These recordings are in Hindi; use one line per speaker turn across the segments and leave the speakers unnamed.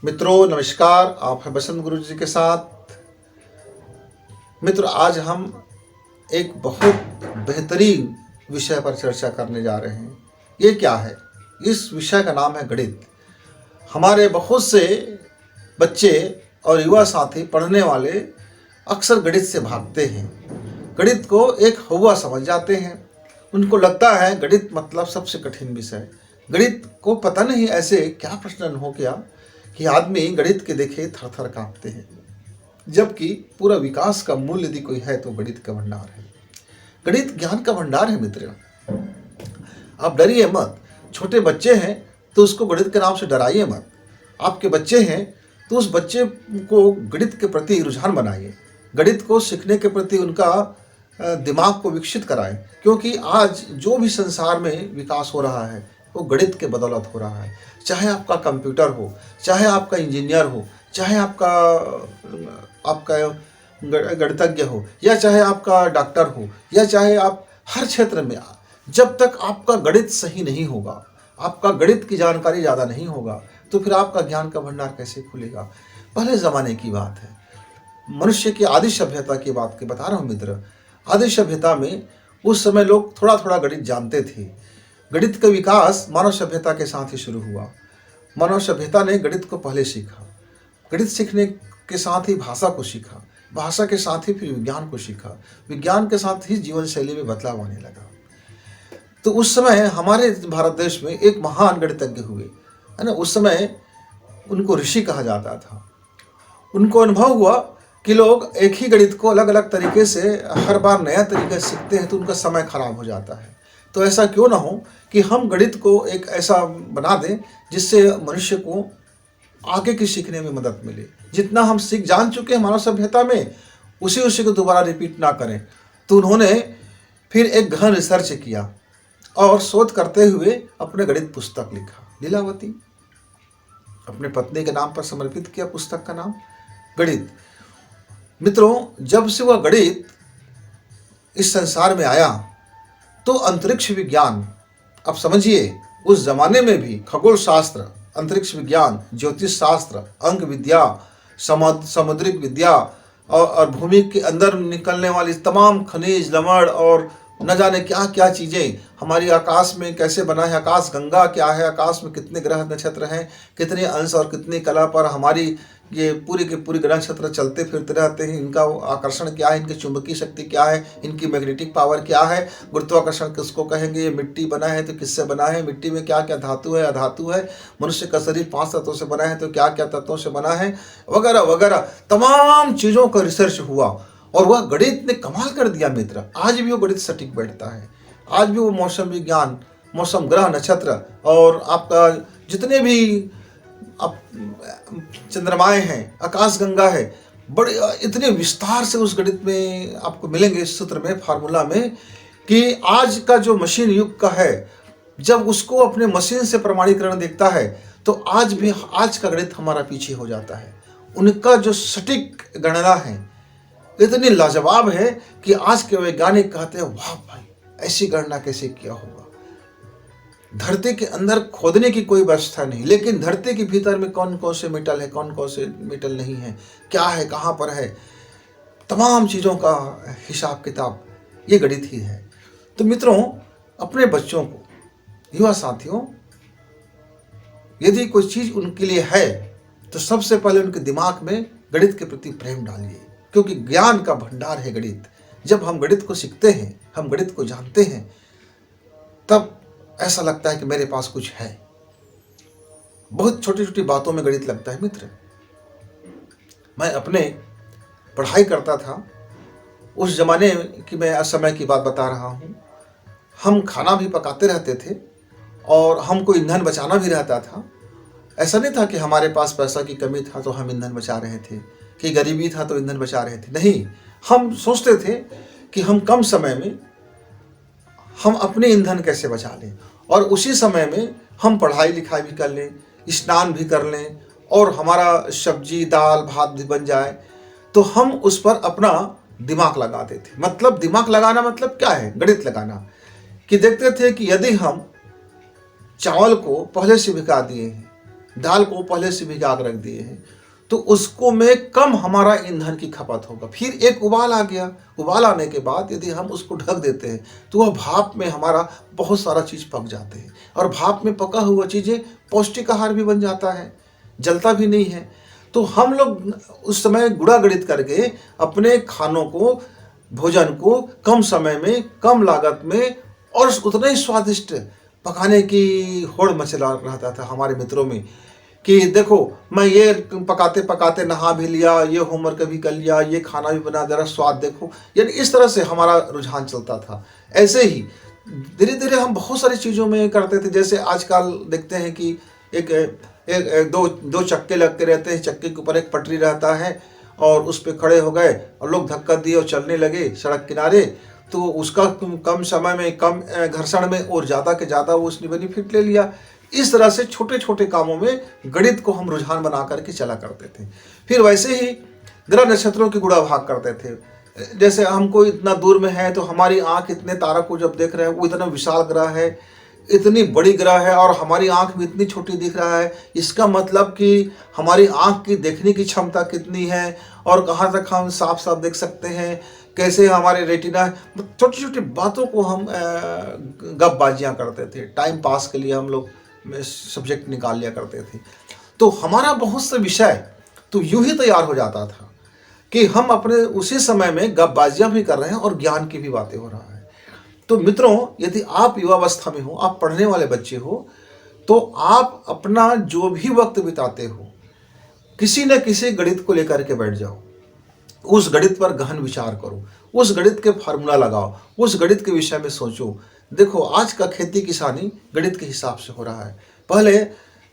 मित्रों नमस्कार, आप हैं बसंत गुरु जी के साथ। मित्र, आज हम एक बहुत बेहतरीन विषय पर चर्चा करने जा रहे हैं। ये क्या है? इस विषय का नाम है गणित। हमारे बहुत से बच्चे और युवा साथी पढ़ने वाले अक्सर गणित से भागते हैं, गणित को एक हवा समझ जाते हैं। उनको लगता है गणित मतलब सबसे कठिन विषय। गणित को पता नहीं ऐसे क्या प्रश्न हो गया कि आदमी गणित के देखे थर थर कांपते हैं, जबकि पूरा विकास का मूल यदि कोई है तो गणित का भंडार है। गणित ज्ञान का भंडार है मित्र। आप डरिए मत। छोटे बच्चे हैं तो उसको गणित के नाम से डराइए मत। आपके बच्चे हैं तो उस बच्चे को गणित के प्रति रुझान बनाइए, गणित को सीखने के प्रति उनका दिमाग को विकसित कराएं, क्योंकि आज जो भी संसार में विकास हो रहा है वो गणित के बदौलत हो रहा है। चाहे आपका कंप्यूटर हो, चाहे आपका इंजीनियर हो, चाहे आपका गणितज्ञ हो, या चाहे आपका डॉक्टर हो, या चाहे आप हर क्षेत्र में, जब तक आपका गणित सही नहीं होगा, आपका गणित की जानकारी ज़्यादा नहीं होगा, तो फिर आपका ज्ञान का भंडार कैसे खुलेगा। पहले ज़माने की बात है, मनुष्य की आदि सभ्यता की बात के बता रहा हूँ मित्र। आदि सभ्यता में उस समय लोग थोड़ा थोड़ा गणित जानते थे। गणित का विकास मानव सभ्यता के साथ ही शुरू हुआ। मानव सभ्यता ने गणित को पहले सीखा, गणित सीखने के साथ ही भाषा को सीखा, भाषा के साथ ही फिर विज्ञान को सीखा, विज्ञान के साथ ही जीवन शैली में बदलाव आने लगा। तो उस समय हमारे भारत देश में एक महान गणितज्ञ हुए, है ना। उस समय उनको ऋषि कहा जाता था। उनको अनुभव हुआ कि लोग एक ही गणित को अलग अलग तरीके से हर बार नया तरीका सीखते हैं तो उनका समय खराब हो जाता है। तो ऐसा क्यों ना हो कि हम गणित को एक ऐसा बना दें जिससे मनुष्य को आगे की सीखने में मदद मिले। जितना हम सीख जान चुके हैं मानव सभ्यता में, उसी को दोबारा रिपीट ना करें। तो उन्होंने फिर एक गहन रिसर्च किया और शोध करते हुए अपने गणित पुस्तक लिखा, लीलावती। अपने पत्नी के नाम पर समर्पित किया पुस्तक का नाम गणित। मित्रों, जब से वह गणित इस संसार में आया तो अंतरिक्ष विज्ञान, अब समझिए उस जमाने में भी खगोल शास्त्र, अंतरिक्ष विज्ञान, ज्योतिष शास्त्र, अंक विद्या, समुद्रिक विद्या और भूमि के अंदर निकलने वाली तमाम खनिज लवण और न जाने क्या क्या चीज़ें, हमारी आकाश में कैसे बना है, आकाश गंगा क्या है, आकाश में कितने ग्रह नक्षत्र हैं, कितने अंश और कितनी कला पर हमारी ये पूरी के पूरी ग्रह नक्षत्र चलते फिरते रहते हैं, इनका आकर्षण क्या है, इनकी चुंबकीय शक्ति क्या है, इनकी मैग्नेटिक पावर क्या है, गुरुत्वाकर्षण किसको कहेंगे, ये मिट्टी बना है तो किससे बना है, मिट्टी में क्या क्या धातु है, अधातु है, मनुष्य का शरीर 5 तत्वों से बना है तो क्या क्या तत्वों से बना है, वगैरह वगैरह तमाम चीज़ों का रिसर्च हुआ। और वह गणित ने कमाल कर दिया मित्र। आज भी वो गणित सटीक बैठता है। आज भी वो मौसम विज्ञान, मौसम, ग्रह नक्षत्र और आपका जितने भी आप चंद्रमाएँ हैं, आकाशगंगा है, बड़े इतने विस्तार से उस गणित में आपको मिलेंगे, इस सूत्र में, फार्मूला में, कि आज का जो मशीन युग का है, जब उसको अपने मशीन से प्रमाणीकरण देखता है तो आज भी आज का गणित हमारा पीछे हो जाता है। उनका जो सटीक गणना है इतनी लाजवाब है कि आज के वैज्ञानिक कहते हैं वाह भाई, ऐसी गणना कैसे किया होगा। धरती के अंदर खोदने की कोई व्यवस्था नहीं, लेकिन धरती के भीतर में कौन कौन से मेटल है, कौन कौन से मेटल नहीं है, क्या है, कहाँ पर है, तमाम चीज़ों का हिसाब किताब ये गणित ही है। तो मित्रों, अपने बच्चों को, युवा साथियों, यदि कोई चीज़ उनके लिए है तो सबसे पहले उनके दिमाग में गणित के प्रति प्रेम डालिए, क्योंकि ज्ञान का भंडार है गणित। जब हम गणित को सीखते हैं, हम गणित को जानते हैं, तब ऐसा लगता है कि मेरे पास कुछ है। बहुत छोटी छोटी बातों में गणित लगता है मित्र। मैं अपने पढ़ाई करता था उस जमाने की, मैं समय की बात बता रहा हूँ। हम खाना भी पकाते रहते थे और हमको ईंधन बचाना भी रहता था। ऐसा नहीं था कि हमारे पास पैसा की कमी था तो हम ईंधन बचा रहे थे, कि गरीबी था तो ईंधन बचा रहे थे। नहीं, हम सोचते थे कि हम कम समय में हम अपने ईंधन कैसे बचा लें और उसी समय में हम पढ़ाई लिखाई भी कर लें, स्नान भी कर लें और हमारा सब्जी दाल भात भी बन जाए। तो हम उस पर अपना दिमाग लगाते थे। मतलब दिमाग लगाना मतलब क्या है? गणित लगाना। कि देखते थे कि यदि हम चावल को पहले से भिगा दिए हैं, दाल को पहले से भिगा के रख दिए हैं, तो उसको में कम हमारा ईंधन की खपत होगा। फिर एक उबाल आ गया, उबाल आने के बाद यदि हम उसको ढक देते हैं तो वह भाप में हमारा बहुत सारा चीज़ पक जाते हैं, और भाप में पका हुआ चीज़ें पौष्टिक आहार भी बन जाता है, जलता भी नहीं है। तो हम लोग उस समय गुड़ा गणित करके अपने खानों को, भोजन को कम समय में, कम लागत में और उतना ही स्वादिष्ट पकाने की होड़ मचला रहता था हमारे मित्रों में कि देखो मैं ये पकाते पकाते नहा भी लिया, ये होमवर्क भी कर लिया, ये खाना भी बना, जरा स्वाद देखो। यानी इस तरह से हमारा रुझान चलता था। ऐसे ही धीरे धीरे हम बहुत सारी चीज़ों में करते थे। जैसे आजकल देखते हैं कि एक दो चक्के लगते रहते हैं, चक्के के ऊपर एक पटरी रहता है और उस पर खड़े हो गए और लोग धक्का दिए और चलने लगे सड़क किनारे, तो उसका कम समय में, कम घर्षण में और ज़्यादा के ज़्यादा वो उसने बेनिफिट ले लिया। इस तरह से छोटे छोटे कामों में गणित को हम रुझान बना करके चला करते थे। फिर वैसे ही ग्रह नक्षत्रों की गुणा भाग करते थे। जैसे हमको इतना दूर में है तो हमारी आंख इतने तारा को जब देख रहे हैं, वो इतना विशाल ग्रह है, इतनी बड़ी ग्रह है और हमारी आंख भी इतनी छोटी दिख रहा है, इसका मतलब कि हमारी आंख की देखने की क्षमता कितनी है और कहाँ तक हम साफ साफ देख सकते हैं, कैसे हमारे रेटिना, छोटी छोटी बातों को हम गपबाजियाँ करते थे। टाइम पास के लिए हम लोग सब्जेक्ट निकाल लिया करते थे। तो हमारा बहुत से विषय तो यूं ही तैयार हो जाता था कि हम अपने उसी समय में गपबाजियाँ भी कर रहे हैं और ज्ञान की भी बातें हो रहा है। तो मित्रों, यदि आप युवावस्था में हो, आप पढ़ने वाले बच्चे हो, तो आप अपना जो भी वक्त बिताते हो किसी न किसी गणित को लेकर के बैठ जाओ, उस गणित पर गहन विचार करो, उस गणित के फार्मूला लगाओ, उस गणित के विषय में सोचो। देखो आज का खेती किसानी गणित के हिसाब से हो रहा है। पहले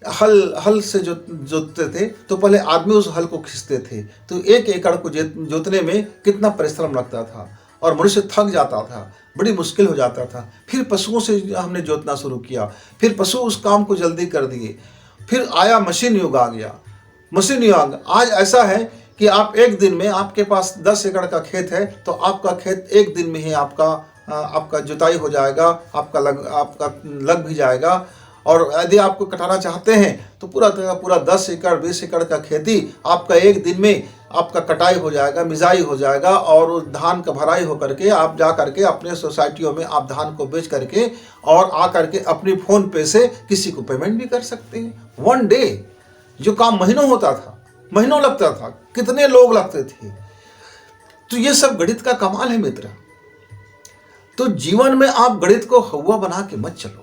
हल से जोतते थे तो पहले आदमी उस हल को खींचते थे, तो 1 एकड़ को जोतने में कितना परिश्रम लगता था और मनुष्य थक जाता था, बड़ी मुश्किल हो जाता था। फिर पशुओं से हमने जोतना शुरू किया, फिर पशु उस काम को जल्दी कर दिए। फिर आया मशीन युग, आ गया मशीन युग। आज ऐसा है कि आप एक दिन में, आपके पास 10 एकड़ का खेत है तो आपका खेत एक दिन में ही आपका जुताई हो जाएगा, आपका लग भी जाएगा। और यदि आपको कटाना चाहते हैं तो पूरा 10 एकड़ 20 एकड़ का खेती आपका एक दिन में आपका कटाई हो जाएगा, मिजाई हो जाएगा, और उस धान का भराई हो करके आप जा करके अपने सोसाइटियों में आप धान को बेच करके और आ करके अपनी फ़ोन पे से किसी को पेमेंट भी कर सकते हैं। 1 डे जो काम महीनों होता था, महीनों लगता था, कितने लोग लगते थे। तो ये सब गणित का कमाल है मित्र। तो जीवन में आप गणित को हवा बना के मत चलो।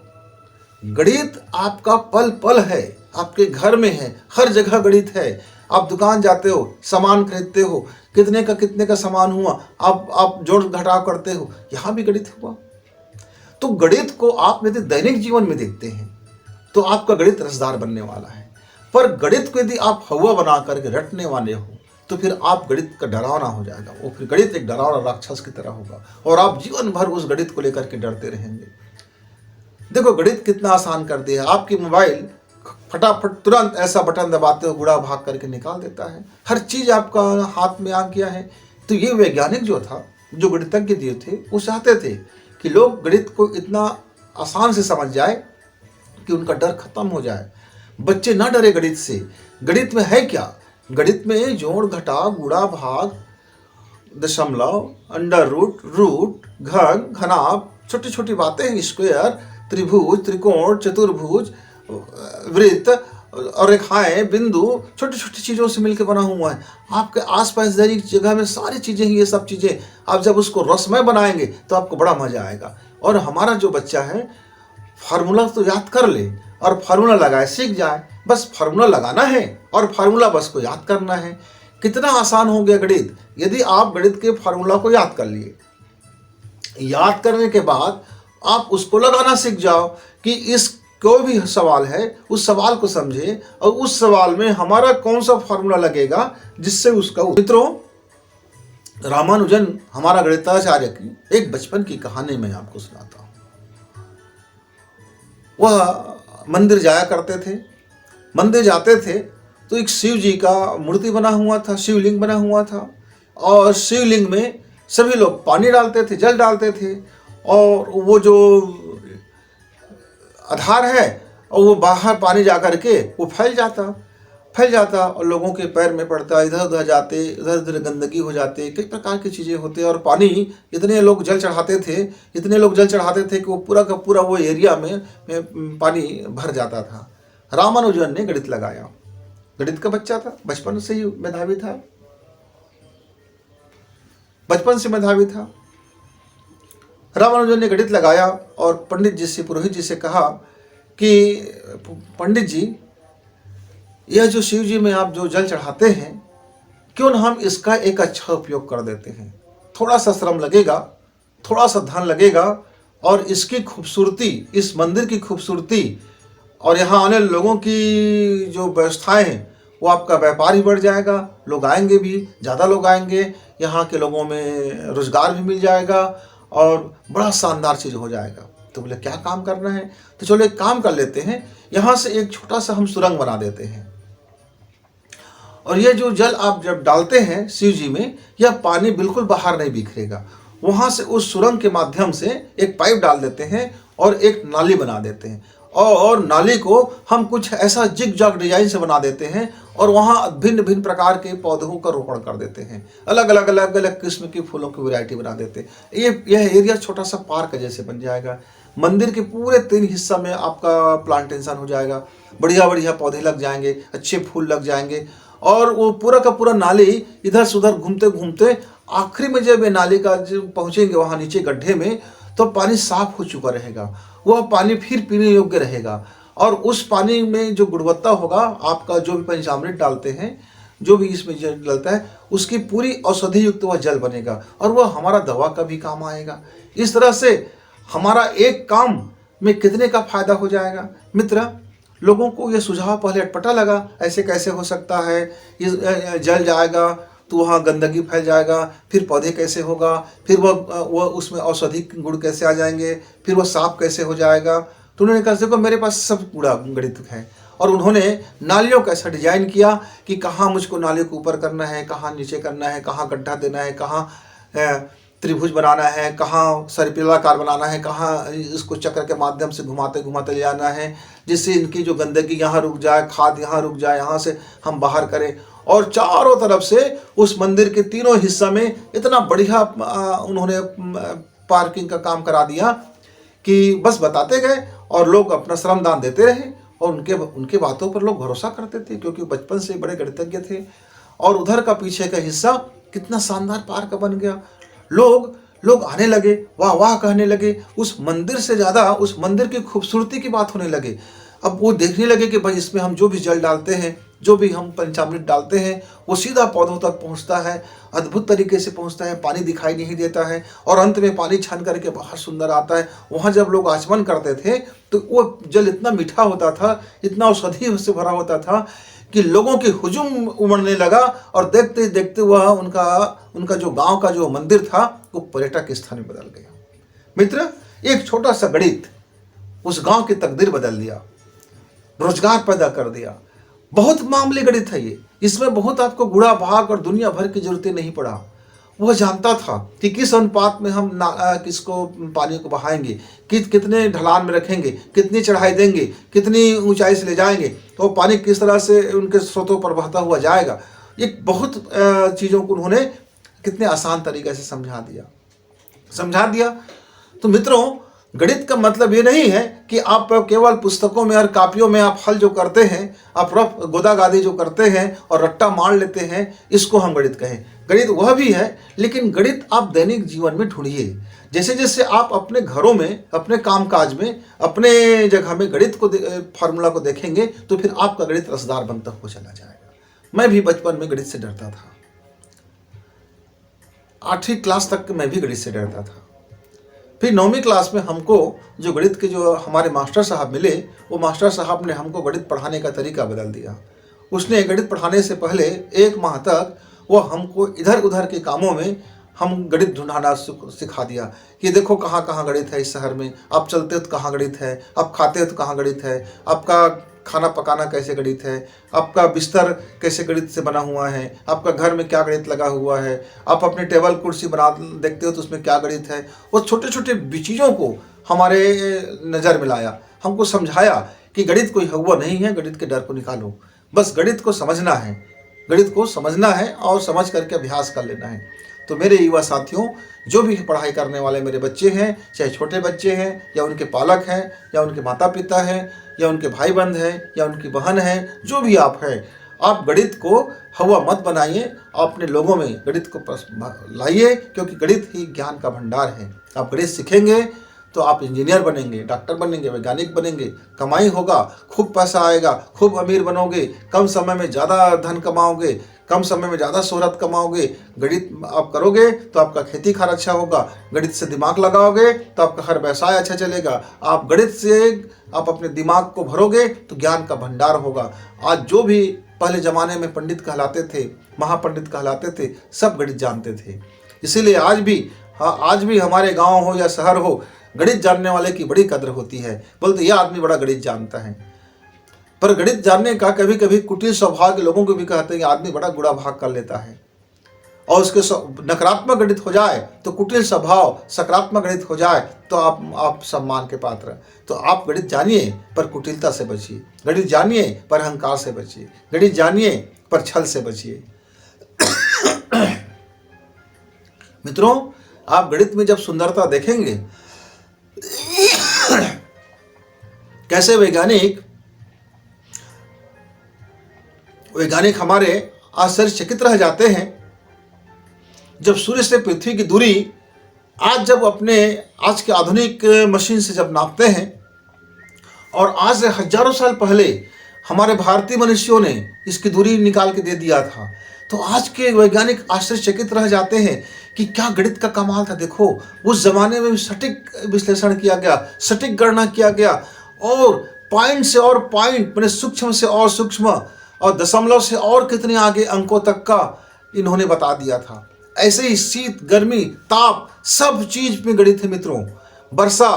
गणित आपका पल पल है, आपके घर में है, हर जगह गणित है। आप दुकान जाते हो, सामान खरीदते हो, कितने का सामान हुआ, आप जोड़ घटाव करते हो, यहाँ भी गणित हुआ। तो गणित को आप यदि दैनिक जीवन में देखते हैं तो आपका गणित रसदार बनने वाला है। पर गणित को यदि आप हवा बना करके रटने वाले हो तो फिर आप गणित का डरावना हो जाएगा। वो फिर गणित एक डरावना राक्षस की तरह होगा और आप जीवन भर उस गणित को लेकर के डरते रहेंगे। देखो गणित कितना आसान कर दिया। आपकी मोबाइल फटाफट तुरंत ऐसा बटन दबाते हो, गुणा भाग करके निकाल देता है। हर चीज आपका हाथ में आ गया है। तो ये वैज्ञानिक जो था, जो गणितज्ञ दिए थे, वो चाहते थे कि लोग गणित को इतना आसान से समझ जाए कि उनका डर खत्म हो जाए। बच्चे ना डरे गणित से। गणित में है क्या? गणित में जोड़ घटाव, गुणा भाग, दशमलव, अंडर रूट, घन, घनाभ, छोटी छोटी बातें हैं। स्क्वायर, त्रिभुज, त्रिकोण, चतुर्भुज, वृत्त और रेखाएं, बिंदु, छोटी छोटी चीज़ों से मिलकर बना हुआ है। आपके आसपास दैनिक जगह में सारी चीज़ें ही, ये सब चीज़ें आप जब उसको रसमय बनाएंगे तो आपको बड़ा मजा आएगा। और हमारा जो बच्चा है फार्मूला तो याद कर ले और फार्मूला लगाए सीख जाए। बस फार्मूला लगाना है और फार्मूला बस को याद करना है। कितना आसान हो गया गणित। यदि आप गणित के फार्मूला को याद कर लिए, याद करने के बाद आप उसको लगाना सीख जाओ कि इस कोई भी सवाल है उस सवाल को समझे और उस सवाल में हमारा कौन सा फार्मूला लगेगा जिससे उसका। मित्रों, रामानुजन हमारा गणिताचार्य की एक बचपन की कहानी मैं आपको सुनाता हूँ। वह मंदिर जाया करते थे। मंदिर जाते थे तो एक शिव जी का मूर्ति बना हुआ था, शिवलिंग बना हुआ था, और शिवलिंग में सभी लोग पानी डालते थे, जल डालते थे, और वो जो आधार है और वो बाहर पानी जा कर के वो फैल जाता और लोगों के पैर में पड़ता, इधर उधर जाते, इधर उधर गंदगी हो जाते, कई प्रकार की चीज़ें होती। और पानी इतने लोग जल चढ़ाते थे कि वो पूरा का पूरा वो एरिया में पानी भर जाता था। रामानुजन ने गणित लगाया। गणित का बच्चा था, बचपन से ही मेधावी था, रामानुजन ने गणित लगाया और पंडित जी से, पुरोहित जी से कहा कि पंडित जी, यह जो शिव जी में आप जो जल चढ़ाते हैं, क्यों न हम इसका एक अच्छा उपयोग कर देते हैं। थोड़ा सा श्रम लगेगा, थोड़ा सा धन लगेगा, और इसकी खूबसूरती, इस मंदिर की खूबसूरती और यहाँ आने लोगों की जो व्यवस्थाएं हैं, वो आपका व्यापार ही बढ़ जाएगा, लोग आएंगे भी, ज़्यादा लोग आएंगे, यहाँ के लोगों में रोजगार भी मिल जाएगा और बड़ा शानदार चीज़ हो जाएगा। तो बोले क्या काम करना है? तो चलो एक काम कर लेते हैं, यहाँ से एक छोटा सा हम सुरंग बना देते हैं, और ये जो जल आप जब डालते हैं शिव जी में, यह पानी बिल्कुल बाहर नहीं बिखरेगा। वहाँ से उस सुरंग के माध्यम से एक पाइप डाल देते हैं और एक नाली बना देते हैं, और नाली को हम कुछ ऐसा जिग जैग डिजाइन से बना देते हैं, और वहाँ भिन्न भिन्न प्रकार के पौधों का रोपण कर देते हैं, अलग अलग किस्म की फूलों की वैरायटी बना देते हैं। यह एरिया छोटा सा पार्क जैसे बन जाएगा। मंदिर के पूरे 3 हिस्सा में आपका प्लांटेशन हो जाएगा, बढ़िया बढ़िया पौधे लग जाएंगे, अच्छे फूल लग जाएंगे, और वो पूरा का पूरा नाली इधर से उधर घूमते घूमते आखिरी में जब ये नाली का जब पहुँचेंगे वहाँ नीचे गड्ढे में, तो पानी साफ हो चुका रहेगा, वह पानी फिर पीने योग्य रहेगा। और उस पानी में जो गुणवत्ता होगा, आपका जो भी पंचामृत डालते हैं, जो भी इसमें जल डलता है, उसकी पूरी औषधि युक्त वह जल बनेगा, और वह हमारा दवा का भी काम आएगा। इस तरह से हमारा एक काम में कितने का फायदा हो जाएगा। मित्र, लोगों को यह सुझाव पहले अटपटा लगा, ऐसे कैसे हो सकता है, ये जल जाएगा तो वहाँ गंदगी फैल जाएगा, फिर पौधे कैसे होगा, फिर वह उसमें औषधि गुण कैसे आ जाएंगे, फिर वह साफ कैसे हो जाएगा। तो उन्होंने कहा देखो मेरे पास सब कूड़ा गणित है, और उन्होंने नालियों का ऐसा डिजाइन किया कि कहाँ मुझको नाली को ऊपर करना है, कहाँ नीचे करना है, कहाँ गड्ढा देना है, कहाँ त्रिभुज बनाना है, कहाँ सर्पिलाकार बनाना है, कहाँ इसको चक्र के माध्यम से घुमाते घुमाते ले जाना है, जिससे इनकी जो गंदगी यहाँ रुक जाए, खाद यहाँ रुक जाए, यहाँ से हम बाहर करें। और चारों तरफ से उस मंदिर के तीनों हिस्सा में इतना बढ़िया उन्होंने पार्किंग का काम करा दिया कि बस बताते गए और लोग अपना श्रम दान देते रहे, और उनके बातों पर लोग भरोसा करते थे, क्योंकि बचपन से बड़े गणितज्ञ थे। और उधर का पीछे का हिस्सा कितना शानदार पार्क बन गया। लोग आने लगे, वाह वाह कहने लगे, उस मंदिर से ज़्यादा उस मंदिर की खूबसूरती की बात होने लगे। अब वो देखने लगे कि भाई इसमें हम जो भी जल डालते हैं, जो भी हम पंचामृत डालते हैं, वो सीधा पौधों तक पहुंचता है, अद्भुत तरीके से पहुंचता है, पानी दिखाई नहीं देता है, और अंत में पानी छन करके बाहर सुंदर आता है। वहाँ जब लोग आचमन करते थे तो वो जल इतना मीठा होता था, इतना औषधि से भरा होता था कि लोगों की हुजूम उमड़ने लगा, और देखते देखते वह उनका जो गांव का जो मंदिर था वो पर्यटक स्थल में बदल गया। मित्र, एक छोटा सा गणित उस गांव की तकदीर बदल दिया, रोजगार पैदा कर दिया। बहुत मामूली गणित है ये, इसमें बहुत आपको गुणा भाग और दुनिया भर की जरूरतें नहीं पड़ा। वह जानता था कि किस अनुपात में हम किसको पानी को बहाएंगे, कितने ढलान में रखेंगे, कितनी चढ़ाई देंगे, कितनी ऊंचाई से ले जाएंगे, तो पानी किस तरह से उनके स्रोतों पर बहता हुआ जाएगा। ये बहुत चीज़ों को उन्होंने कितने आसान तरीके से समझा दिया। तो मित्रों, गणित का मतलब ये नहीं है कि आप केवल पुस्तकों में और कापियों में आप हल जो करते हैं, आप रफ गोदा गादी जो करते हैं और रट्टा मार लेते हैं, इसको हम गणित कहें। गणित वह भी है, लेकिन गणित आप दैनिक जीवन में ढूंढिए। जैसे जैसे आप अपने घरों में, अपने कामकाज में, अपने जगह में गणित को फार्मूला को देखेंगे, तो फिर आपका गणित रसदार बनता हुआ चला जाएगा। मैं भी बचपन में गणित से डरता था, 8वीं क्लास तक मैं भी गणित से डरता था। फिर 9वीं क्लास में हमको जो गणित के जो हमारे मास्टर साहब मिले, वो मास्टर साहब ने हमको गणित पढ़ाने का तरीका बदल दिया। उसने गणित पढ़ाने से पहले 1 माह तक वो हमको इधर उधर के कामों में हम गणित ढूंढाना सिखा दिया कि देखो कहाँ कहाँ गणित है इस शहर में, आप चलते हो तो कहाँ गणित है, आप खाते हो तो कहाँ गणित है, आपका खाना पकाना कैसे गणित है, आपका बिस्तर कैसे गणित से बना हुआ है, आपका घर में क्या गणित लगा हुआ है, आप अपनी टेबल कुर्सी बना देखते हो तो उसमें क्या गणित है। वो छोटे छोटे चीज़ों को हमारे नज़र में लाया, हमको समझाया कि गणित कोई हवा नहीं है, गणित के डर को निकालो। बस गणित को समझना है, गणित को समझना है और समझ करके अभ्यास कर लेना है। तो मेरे युवा साथियों, जो भी पढ़ाई करने वाले मेरे बच्चे हैं, चाहे छोटे बच्चे हैं या उनके पालक हैं या उनके माता पिता हैं या उनके भाई बंद हैं या उनकी बहन है, जो भी आप हैं, आप गणित को हवा मत बनाइए, अपने लोगों में गणित को लाइए, क्योंकि गणित ही ज्ञान का भंडार है। आप गणित सीखेंगे तो आप इंजीनियर बनेंगे, डॉक्टर बनेंगे, वैज्ञानिक बनेंगे, कमाई होगा, खूब पैसा आएगा, खूब अमीर बनोगे, कम समय में ज़्यादा धन कमाओगे, कम समय में ज़्यादा शोहरत कमाओगे। गणित आप करोगे तो आपका खेती खार अच्छा होगा, गणित से दिमाग लगाओगे तो आपका हर व्यवसाय अच्छा चलेगा। आप गणित से आप अपने दिमाग को भरोगे तो ज्ञान का भंडार होगा। आज जो भी पहले ज़माने में पंडित कहलाते थे, महापंडित कहलाते थे, सब गणित जानते थे। इसीलिए आज भी हमारे गाँव हो या शहर हो, गणित जानने वाले की बड़ी कदर होती है। बोलते यह आदमी बड़ा गणित जानता है। पर गणित जानने का कभी कभी कुटिल स्वभाव के लोगों को भी कहते हैं कि आदमी बड़ा गुड़ा भाग कर लेता है, और उसके नकारात्मक गणित हो जाए तो कुटिल स्वभाव, सकारात्मक गणित हो जाए तो आप सम्मान के पात्र। तो आप गणित जानिए पर कुटिलता से बचिए, गणित जानिए पर अहंकार से बचिए, गणित जानिए पर छल से बचिए। मित्रों, आप गणित में जब सुंदरता देखेंगे, कैसे वैज्ञानिक हमारे आश्चर्यचकित रह जाते हैं जब सूर्य से पृथ्वी की दूरी आज के आधुनिक मशीन से जब नापते हैं, और आज से हजारों साल पहले हमारे भारतीय मनुष्यों ने इसकी दूरी निकाल के दे दिया था, तो आज के वैज्ञानिक आश्चर्यचकित रह जाते हैं कि क्या गणित का कमाल था। देखो, उस जमाने में सटीक विश्लेषण किया गया, सटीक गणना किया गया, और पॉइंट से और पॉइंट, मैंने सूक्ष्म से और सूक्ष्म और दशमलव से और कितने आगे अंकों तक का इन्होंने बता दिया था। ऐसे ही शीत, गर्मी, ताप, सब चीज में गणित है मित्रों। वर्षा,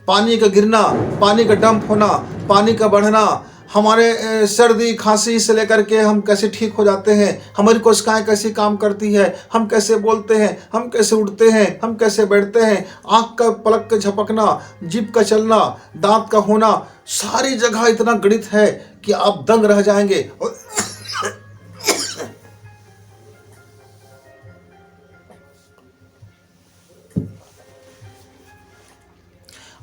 पानी का गिरना, पानी का डंप होना, पानी का बढ़ना, हमारे सर्दी खांसी से लेकर के हम कैसे ठीक हो जाते हैं, हमारी कोशिकाएं कैसे काम करती है, हम कैसे बोलते हैं, हम कैसे उठते हैं, हम कैसे बैठते हैं, आँख का पलक का झपकना, जीभ का चलना, दांत का होना, सारी जगह इतना गणित है कि आप दंग रह जाएंगे।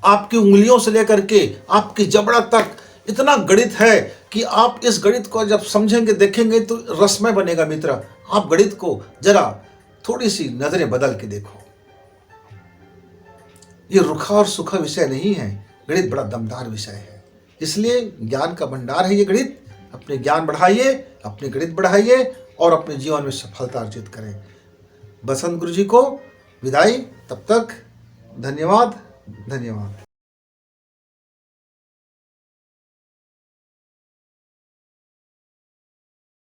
आपकी उंगलियों से लेकर के आपकी जबड़ा तक इतना गणित है कि आप इस गणित को जब समझेंगे, देखेंगे तो रसमय बनेगा। मित्र, आप गणित को जरा थोड़ी सी नजरें बदल के देखो। ये रुखा और सूखा विषय नहीं है, गणित बड़ा दमदार विषय है। इसलिए ज्ञान का भंडार है ये गणित। अपने ज्ञान बढ़ाइए, अपने गणित बढ़ाइए और अपने जीवन में सफलता अर्जित करें। बसंत गुरु जी को विदाई, तब तक धन्यवाद।